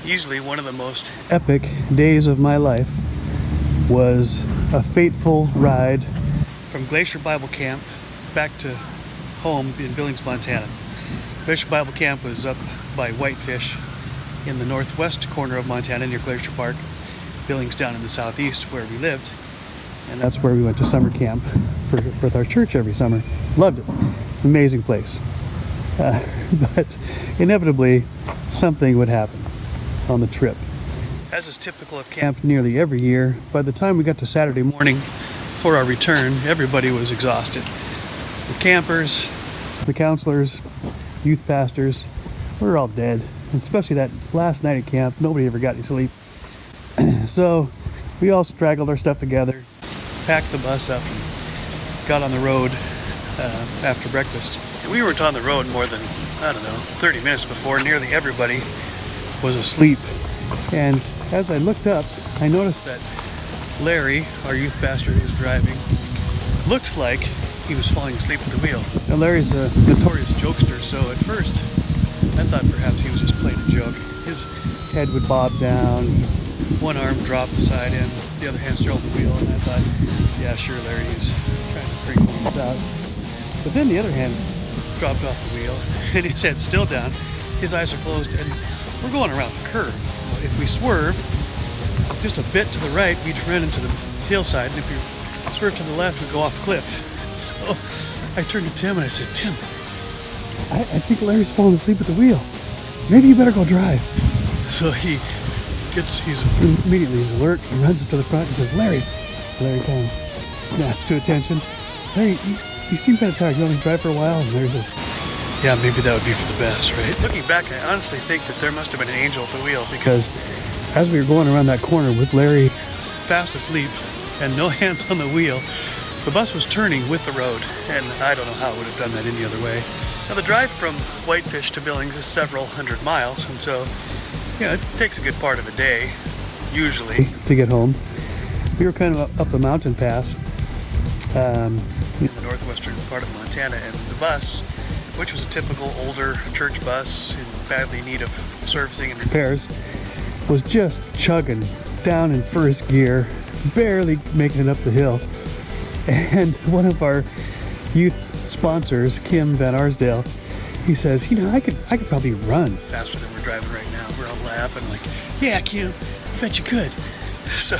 Easily one of the most epic days of my life was a fateful ride from Glacier Bible Camp back to home in Billings, Montana. Glacier Bible Camp was up by Whitefish in the northwest corner of Montana near Glacier Park. Billings down in the southeast where we lived. And that's where we went to summer camp with our church every summer. Loved it. Amazing place. But inevitably something would happen on the trip. As is typical of camp Nearly every year, by the time we got to Saturday morning for our return, everybody was exhausted. The campers, the counselors, youth pastors, we were all dead. Especially that last night at camp, nobody ever got any sleep. So we all straggled our stuff together, packed the bus up, and got on the road after breakfast. And we weren't on the road more than, 30 minutes before nearly everybody was asleep. And as I looked up, I noticed That Larry, our youth pastor who was driving, looked like he was falling asleep at the wheel. now Larry's a Notorious jokester, so at first I thought perhaps he was just playing a joke. His head would bob down. one arm dropped beside him, the other hand still on the wheel, and I thought, yeah, sure, Larry's trying to freak me out. But then the other hand Dropped off the wheel, and his head's still down, his eyes are closed, and we're going around the curve. If we swerve just a bit to the right, we'd run into the hillside, and if we swerve to the left, we'd go off the cliff. So I turned to Tim and I said, Tim, I think Larry's falling asleep at the wheel. Maybe you better go drive. so he's Immediately he's alert. He runs up to the front and says, Larry kind of snaps to attention. Larry, you seem kind of tired. You want me to drive for a while? And Larry says, yeah, maybe that would be for the best, right? Looking back, I honestly think that there must have been an angel at the wheel, because because as we were going around that corner with Larry fast asleep and no hands on the wheel, the bus was turning with the road, and I don't know how it would have done that any other way. Now the drive from Whitefish to Billings is several hundred miles, and so, it takes a good part of a day, usually. to get home, we were kind of up the mountain pass. In the northwestern part of Montana, and the bus, which was a typical older church bus in badly need of servicing and Repairs, was just chugging down in first gear, barely making it up the hill. And one of our youth sponsors, Kim Van Arsdale, he says, I could probably run faster than we're driving right now. We're all laughing like, yeah, Kim, I bet you could. So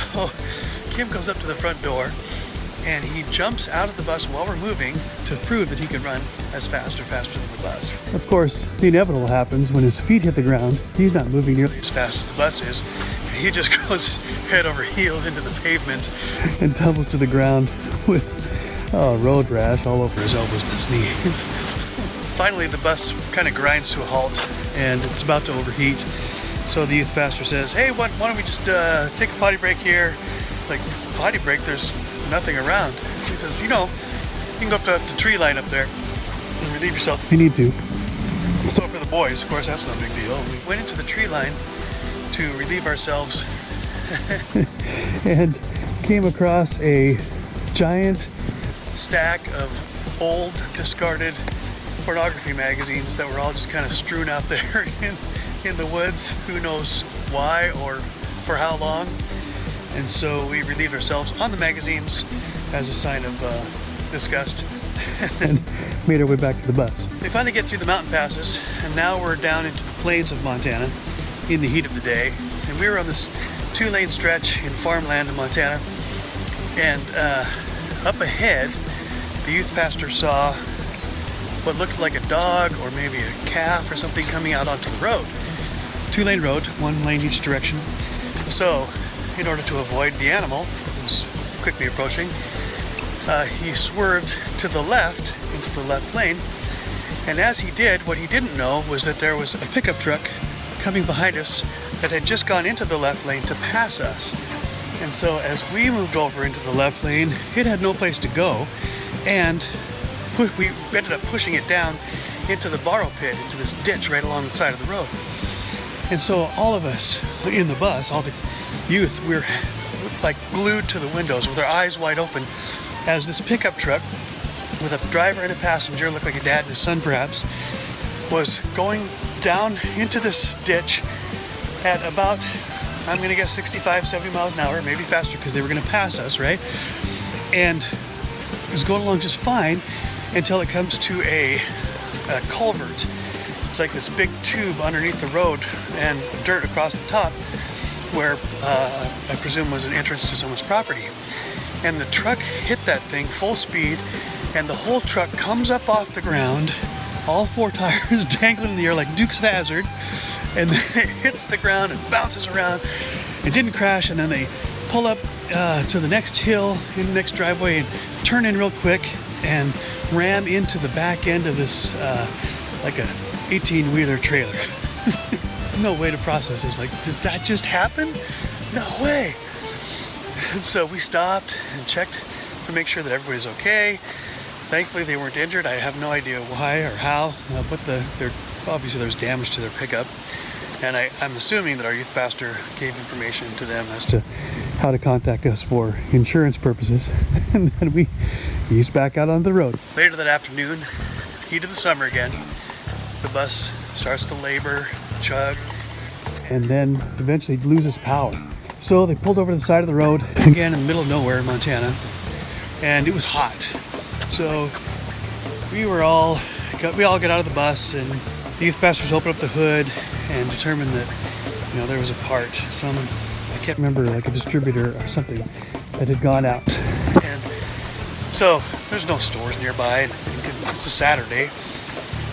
Kim goes up to the front door and he jumps out of the bus while we're moving to prove that he can run as fast or faster than the bus. Of course, the inevitable happens when his feet hit the ground. He's not moving nearly As fast as the bus is, he just goes head over heels into the pavement and tumbles to the ground with road rash all over his elbows and his knees. Finally, the bus kind of grinds to a halt and it's about to overheat. So the youth pastor says, hey, why don't we just take a potty break here? Like, potty break? There's nothing around. He says, you can go up to the tree line up there and relieve yourself. You need to. So for the boys, of course, that's no big deal. We went into the tree line to relieve ourselves. And came across a giant stack of old, discarded pornography magazines that were all just kind of strewn out there in the woods. Who knows why or for how long. And so we relieved ourselves on the magazines as a sign of disgust. and made our way back to the bus. We finally get through the mountain passes, and now we're down into the plains of Montana in the heat of the day. And we were on this 2-lane stretch in farmland in Montana. And up ahead, the youth pastor saw what looked like a dog or maybe a calf or something coming out onto the road. 2-lane road, 1 lane each direction. So, in order to avoid the animal, it was quickly approaching, he swerved to the left, into the left lane, and as he did, what he didn't know was that there was a pickup truck coming behind us that had just gone into the left lane to pass us. And so as we moved over into the left lane, it had no place to go, and we ended up pushing it down into the borrow pit, into this ditch right along the side of the road. And so all of us in the bus, all the youth, we're like glued to the windows with our eyes wide open as this pickup truck with a driver and a passenger, looked like a dad and his son perhaps, was going down into this ditch at about, I'm gonna guess 65, 70 miles an hour, maybe faster because they were gonna pass us, right? And it was going along just fine until it comes to a culvert. It's like this big tube underneath the road and dirt across the top where I presume was an entrance to someone's property. And the truck hit that thing full speed and the whole truck comes up off the ground, all four tires dangling in the air like Dukes of Hazzard, and then it hits the ground and bounces around. It didn't crash, and then they pull up to the next hill in the next driveway and turn in real quick and ram into the back end of this like a 18-wheeler trailer. No way to process this. Like, did that just happen? No way. And so we stopped and checked to make sure that everybody's okay. Thankfully, they weren't injured. I have no idea why or how, but obviously there was damage to their pickup. And I'm assuming that our youth pastor gave information to them as to how to contact us for insurance purposes. And then we eased back out on the road. Later that afternoon, heat of the summer again, the bus starts to labor, chug, and then eventually loses power. So they pulled over to the side of the road, again in the middle of nowhere in Montana, and it was hot. So we all got out of the bus, and the youth pastors opened up the hood and determined that, there was a part, I can't remember, like a distributor or something that had gone out. And so there's no stores nearby, and it's a Saturday.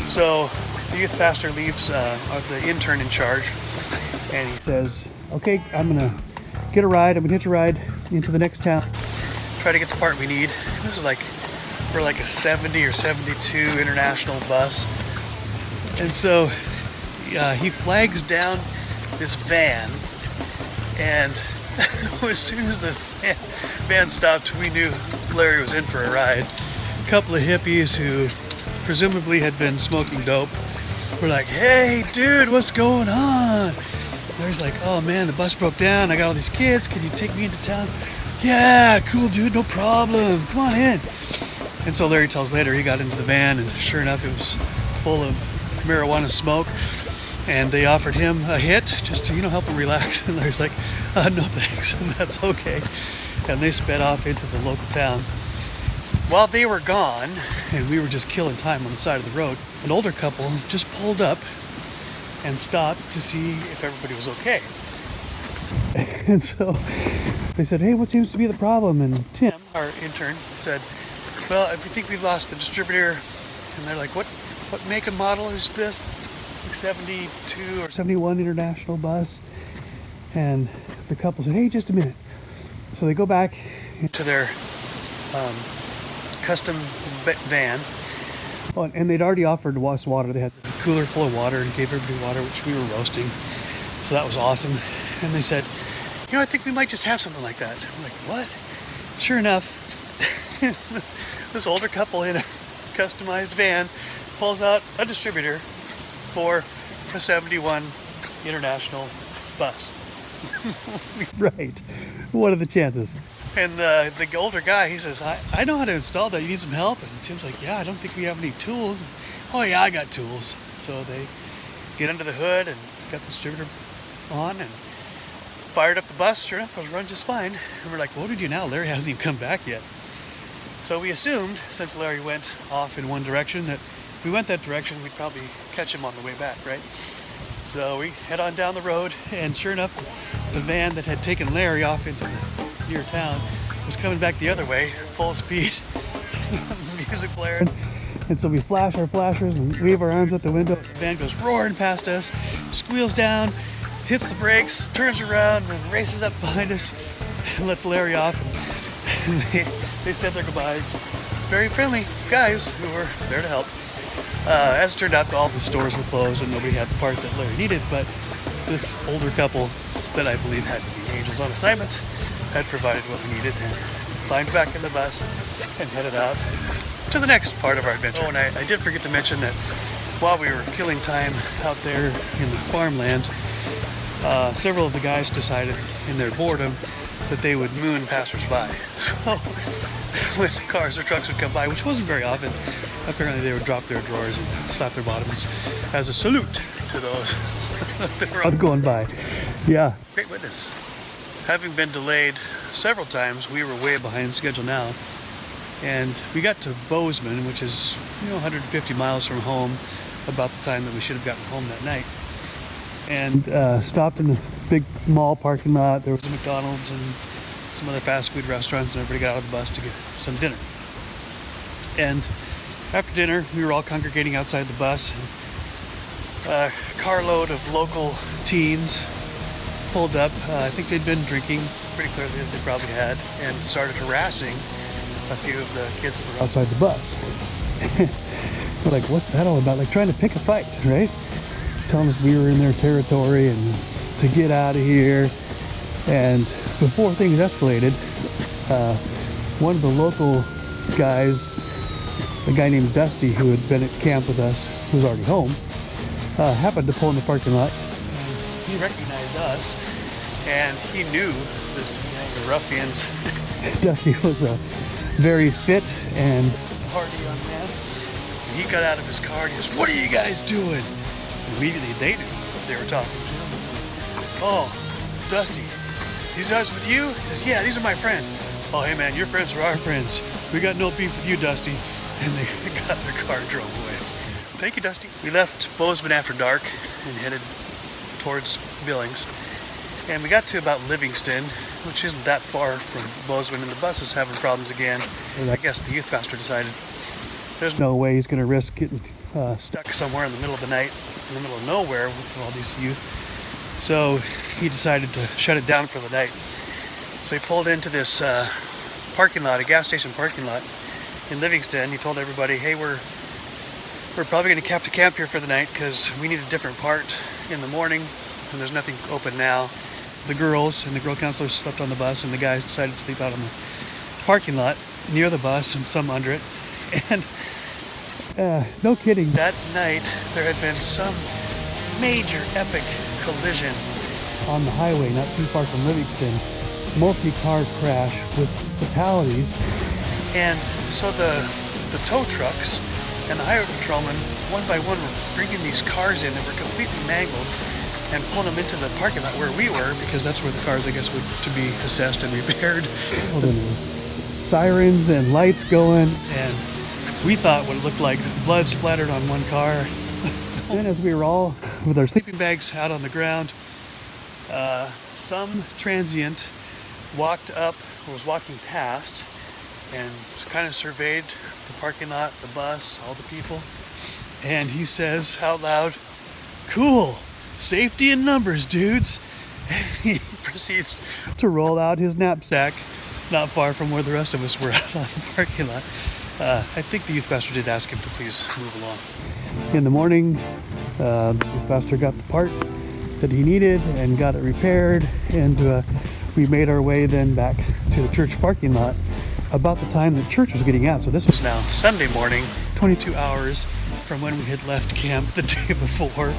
So the youth pastor leaves the intern in charge, and he says, okay, I'm gonna get a ride, I'm gonna hitch a ride into the next town. Try to get the part we need. This is we're like a 70 or 72 international bus. And so he flags down this van, and as soon as the van stopped, we knew Larry was in for a ride. A couple of hippies who presumably had been smoking dope were like, hey dude, what's going on? Larry's like, oh man, the bus broke down, I got all these kids, can you take me into town? Yeah, cool dude, no problem, come on in. And so Larry tells later he got into the van, and sure enough it was full of marijuana smoke, and they offered him a hit just to help him relax. And Larry's like, no thanks, and that's okay. And they sped off into the local town. While they were gone and we were just killing time on the side of the road, an older couple just pulled up and stopped to see if everybody was okay. And so they said, hey, what seems to be the problem? And Tim, our intern, said, well, I think we've lost the distributor. And they're like, what make and model is this? It's like 72 or 71 international bus. And the couple said, hey, just a minute. So they go back to their custom van. Oh, and they'd already offered us water. They had a cooler full of water and gave everybody water, which we were roasting. So that was awesome. And they said, I think we might just have something like that. I'm like, what? Sure enough, this older couple in a customized van pulls out a distributor for a 71 international bus. Right. What are the chances? And the older guy, he says, I know how to install that. You need some help? And Tim's like, yeah, I don't think we have any tools. Oh yeah, I got tools. So they get under the hood and got the distributor on and fired up the bus. Sure enough, it was running just fine. And we're like, what do we do now? Larry hasn't even come back yet. So we assumed, since Larry went off in one direction, that if we went that direction, we'd probably catch him on the way back, right? So we head on down the road, and sure enough, the van that had taken Larry off into the near town was coming back the other way, full speed, music blaring. And so we flash our flashers and wave our arms out the window. The van goes roaring past us, squeals down, hits the brakes, turns around, and races up behind us, and lets Larry off. And they said their goodbyes. Very friendly guys who were there to help. As it turned out, all the stores were closed and nobody had the part that Larry needed, but this older couple that I believe had to be angels on assignment had provided what we needed, and climbed back in the bus and headed out to the next part of our adventure. Oh, and I did forget to mention that while we were killing time out there in the farmland, several of the guys decided in their boredom that they would moon passersby. So when cars or trucks would come by, which wasn't very often, apparently they would drop their drawers and slap their bottoms as a salute to those that were going by. Yeah. Great witness. Having been delayed several times, we were way behind schedule now. And we got to Bozeman, which is 150 miles from home, about the time that we should have gotten home that night. And stopped in the big mall parking lot. There was a McDonald's and some other fast food restaurants, and everybody got out of the bus to get some dinner. And after dinner, we were all congregating outside the bus. A carload of local teens pulled up. I think they'd been drinking, pretty clearly that they probably had, and started harassing a few of the kids that were outside the bus. We're like, what's that all about? Like trying to pick a fight, right? Telling us we were in their territory and to get out of here. And before things escalated, one of the local guys, a guy named Dusty, who had been at camp with us, who was already home, happened to pull in the parking lot. He recognized us, and he knew this gang of ruffians. Dusty was a very fit and hardy young man. And he got out of his car and he goes, "What are you guys doing?" And immediately they knew they were talking to him. "Oh, Dusty, these guys with you?" He says, "Yeah, these are my friends." "Oh, hey man, your friends are our friends. We got no beef with you, Dusty." And they got their car and drove away. Thank you, Dusty. We left Bozeman after dark and headed towards Billings. And we got to about Livingston, which isn't that far from Bozeman, and the bus is having problems again. And I guess the youth pastor decided there's no way he's going to risk getting stuck somewhere in the middle of the night, in the middle of nowhere with all these youth. So he decided to shut it down for the night. So he pulled into this parking lot, a gas station parking lot in Livingston. He told everybody, "Hey, we're probably going to have to camp here for the night because we need a different part in the morning, and there's nothing open now." The girls and the girl counselors slept on the bus, and the guys decided to sleep out on the parking lot near the bus and some under it. And no kidding, that night there had been some major epic collision on the highway not too far from Livingston. Multi-car crash with fatalities. And so the tow trucks and the highway patrolmen, one by one, were bringing these cars in that were completely mangled and pulling them into the parking lot where we were, because that's where the cars, I guess, were to be assessed and repaired. Well, then there was sirens and lights going, and we thought what it looked like blood splattered on one car. Then as we were all with our sleeping bags out on the ground, some transient walked up, or was walking past, and kind of surveyed the parking lot, the bus, all the people. And he says out loud, "Cool, safety in numbers, dudes." And he proceeds to roll out his knapsack not far from where the rest of us were out on the parking lot. I think the youth pastor did ask him to please move along. In the morning, the youth pastor got the part that he needed and got it repaired, and we made our way then back to the church parking lot about the time the church was getting out. So this was now Sunday morning, 22 hours from when we had left camp the day before,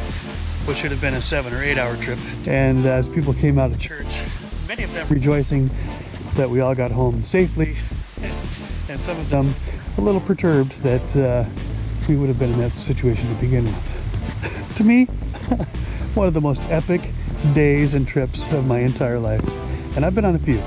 which should have been a 7 or 8 hour trip. And as people came out of church, many of them rejoicing that we all got home safely, and some of them a little perturbed that we would have been in that situation to begin with. To me, one of the most epic days and trips of my entire life. And I've been on a few.